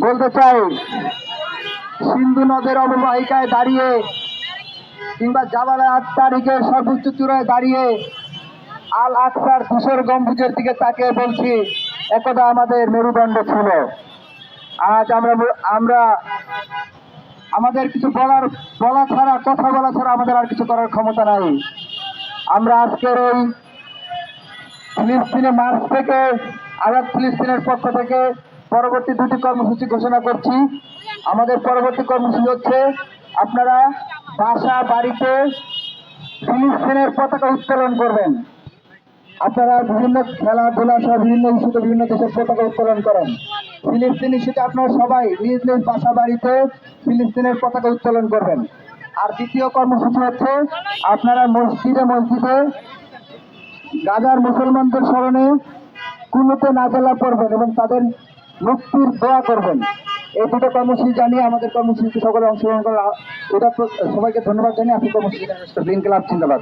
বলতে চাই, সিন্ধু নদের অববাহিকায় দাঁড়িয়ে কিংবা জাবালে 8 তারিখের সর্বোচ্চ চূড়ায় দাঁড়িয়ে আল আকসার ধূসর গম্বুজের দিকে তাকিয়ে বলছি, একদা আমাদের মেরুদণ্ড ছিল। আজ আমরা আমাদের কিছু বলা ছাড়া, কথা বলা ছাড়া আমাদের আর কিছু করার ক্ষমতা নাই। আমরা আজকের এই ফিলিস্তিনে মার্চ থেকে আজাদ ফিলিস্তিনের পক্ষ থেকে পরবর্তী 2টি কর্মসূচি ঘোষণা করছি। আমাদের পরবর্তী কর্মসূচি হচ্ছে, আপনারা বাসা বাড়িতে ফিলিস্তিনের পতাকা উত্তোলন করবেন। আপনারা বিভিন্ন খেলাধুলা সহ বিভিন্ন ইস্যুতে বিভিন্ন দেশের পতাকা উত্তোলন করেন। ফিলিস্তিন ইস্যুতে আপনারা সবাই নিজ নিজ বাসা বাড়িতে ফিলিস্তিনের পতাকা উত্তোলন করবেন। আর দ্বিতীয় কর্মসূচি হচ্ছে, আপনারা মসজিদে মসজিদে গাজার মুসলমানদের স্মরণে কুনুতে নাজেলা পড়বেন এবং তাদের মুক্তির দোয়া করবেন। এই 2টো কর্মসূচি জানিয়ে আমাদের কর্মসূচিতে সকলে অংশগ্রহণ করা, এটা সবাইকে ধন্যবাদ জানিয়ে আপনি কর্মসূচি গ্রিন ক্লাব জিন্দাবাদ।